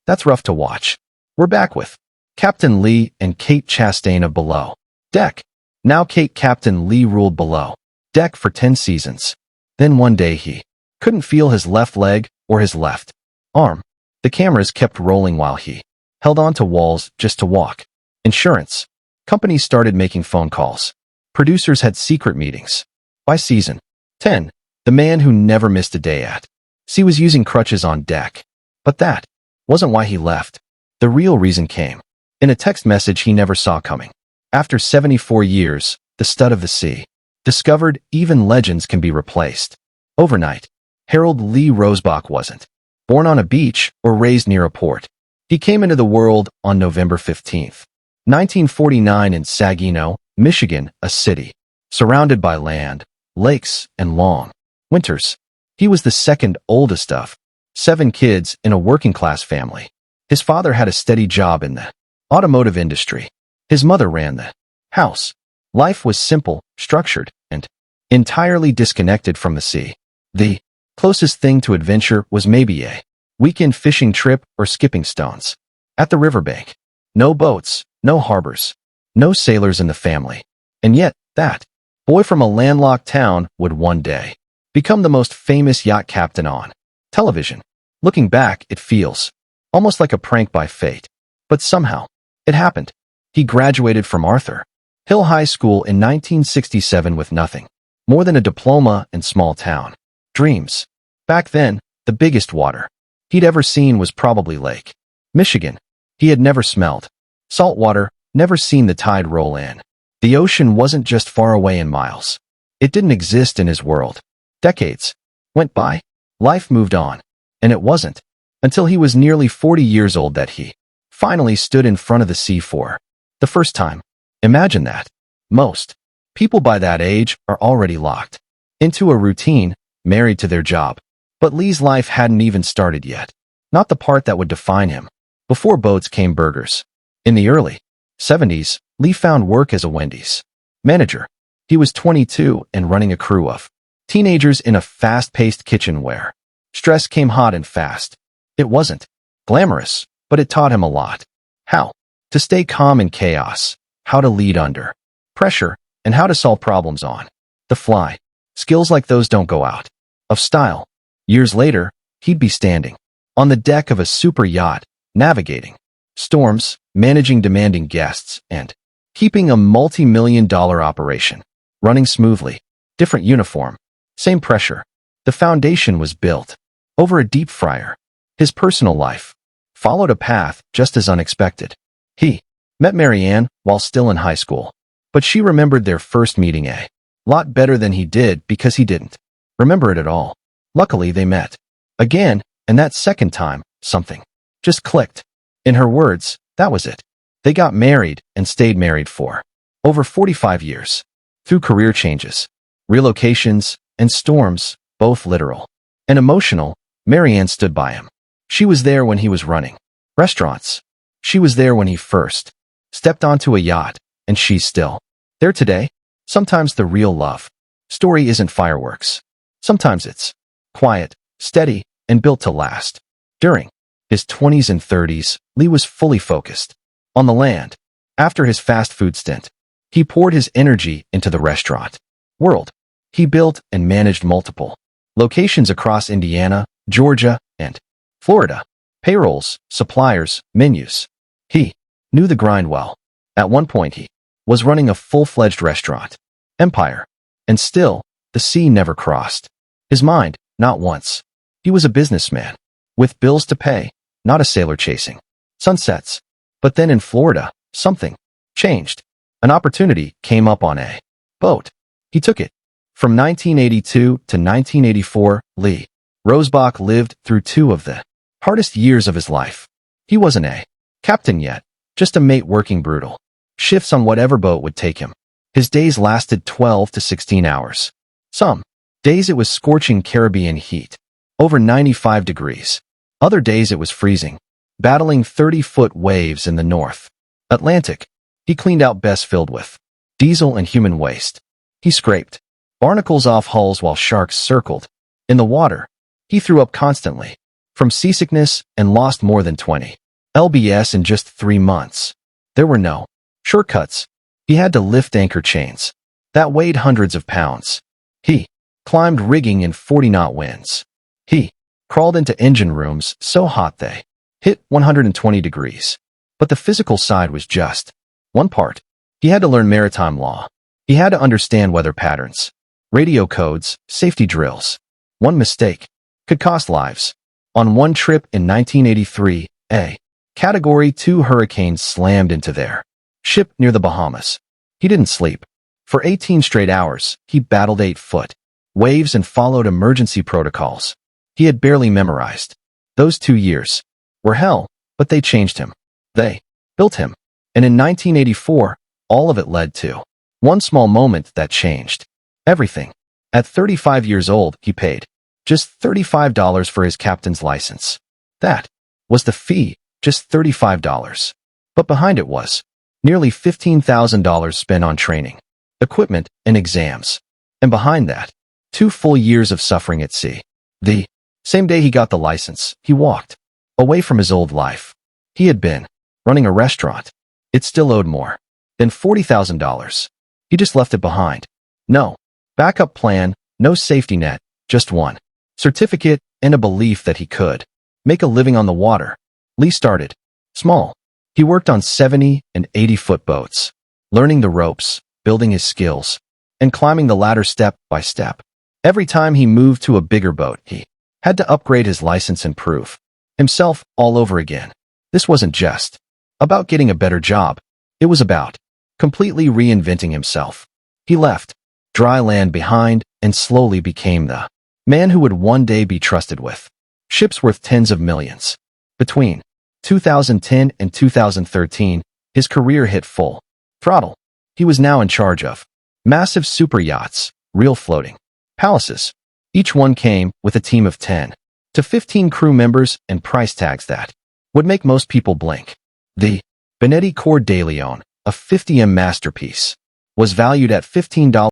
That's rough to watch. We're back with Captain Lee and Kate Chastain of Below Deck. Now Captain Lee ruled Below Deck for 10 seasons. Then one day he couldn't feel his left leg or his left arm. The cameras kept rolling while he held on to walls just to walk. Insurance companies started making phone calls. Producers had secret meetings. By season 10, the man who never missed a day at sea was using crutches on deck. But that wasn't why he left. The real reason came in a text message he never saw coming. After 74 years, the stud of the sea discovered even legends can be replaced overnight. Harold Lee Rosebach wasn't born on a beach or raised near a port. He came into the world on November 15th, 1949 in Saginaw, Michigan, a city surrounded by land, lakes, and long winters. He was the second oldest of 7 kids in a working-class family. His father had a steady job in the automotive industry. His mother ran the house. Life was simple, structured, and entirely disconnected from the sea. The closest thing to adventure was maybe a weekend fishing trip or skipping stones at the riverbank. No boats, no harbors, no sailors in the family. And yet, that boy from a landlocked town would one day become the most famous yacht captain on television. Looking back, it feels almost like a prank by fate. But somehow, it happened. He graduated from Arthur Hill High School in 1967 with nothing more than a diploma and small-town dreams. Back then, the biggest water he'd ever seen was probably Lake Michigan. He had never smelled salt water, never seen the tide roll in. The ocean wasn't just far away in miles. It didn't exist in his world. Decades went by. Life moved on. And it wasn't until he was nearly 40 years old that he finally stood in front of the sea for the first time. Imagine that. Most people by that age are already locked into a routine, married to their job. But Lee's life hadn't even started yet. Not the part that would define him. Before boats came burgers. In the early 70s, Lee found work as a Wendy's manager. He was 22 and running a crew of teenagers in a fast-paced kitchen where stress came hot and fast. It wasn't glamorous, but it taught him a lot. How to stay calm in chaos, how to lead under pressure, and how to solve problems on the fly. Skills like those don't go out of style. Years later, he'd be standing on the deck of a super yacht, navigating storms, managing demanding guests, and keeping a multi-million-dollar operation running smoothly. Different uniform, same pressure. The foundation was built over a deep fryer. His personal life followed a path just as unexpected. He met Marianne while still in high school, but she remembered their first meeting a lot better than he did because he didn't remember it at all. Luckily, they met again, and that second time, something just clicked. In her words, that was it. They got married and stayed married for over 45 years. Through career changes, relocations, and storms, both literal and emotional, Marianne stood by him. She was there when he was running restaurants. She was there when he first stepped onto a yacht, and she's still there today. Sometimes the real love story isn't fireworks. Sometimes it's quiet, steady, and built to last. During his 20s and 30s, Lee was fully focused on the land. After his fast food stint, he poured his energy into the restaurant world. He built and managed multiple locations across Indiana, Georgia, and Florida. Payrolls, suppliers, menus. He knew the grind well. At one point, he was running a full-fledged restaurant empire. And still, the sea never crossed his mind, not once. He was a businessman with bills to pay, not a sailor chasing sunsets. But then in Florida, something changed. An opportunity came up on a boat. He took it. From 1982 to 1984, Lee Rosebach lived through 2 of the hardest years of his life. He wasn't a captain yet, just a mate working brutal shifts on whatever boat would take him. His days lasted 12 to 16 hours. Some days it was scorching Caribbean heat, over 95 degrees. Other days it was freezing, battling 30-foot waves in the North Atlantic. He cleaned out bess filled with diesel and human waste. He scraped barnacles off hulls while sharks circled in the water. He threw up constantly, from seasickness and lost more than 20 lbs in just 3 months. There were no shortcuts. He had to lift anchor chains that weighed hundreds of pounds. He climbed rigging in 40-knot winds. He crawled into engine rooms so hot they hit 120 degrees. But the physical side was just one part. He had to learn maritime law. He had to understand weather patterns, radio codes, safety drills. One mistake could cost lives. On one trip in 1983, a Category 2 hurricane slammed into their ship near the Bahamas. He didn't sleep. For 18 straight hours, he battled 8-foot waves and followed emergency protocols he had barely memorized. Those 2 years were hell, but they changed him. They built him. And in 1984, all of it led to one small moment that changed everything. At 35 years old, he paid just $35 for his captain's license. That was the fee, just $35. But behind it was nearly $15,000 spent on training, equipment, and exams. And behind that, 2 full years of suffering at sea. The same day he got the license, he walked away from his old life. He had been running a restaurant. It still owed more than $40,000. He just left it behind. No backup plan, no safety net, just one certificate and a belief that he could make a living on the water. Lee started small. He worked on 70 and 80-foot boats, learning the ropes, building his skills, and climbing the ladder step by step. Every time he moved to a bigger boat, he had to upgrade his license and prove himself all over again. This wasn't just about getting a better job. It was about completely reinventing himself. He left dry land behind and slowly became the man who would one day be trusted with ships worth tens of millions. Between 2010 and 2013, his career hit full throttle. He was now in charge of massive super yachts, real floating palaces. Each one came with a team of 10 to 15 crew members and price tags that would make most people blink. The Benetti Cor de Leon, a 50M masterpiece, was valued at $15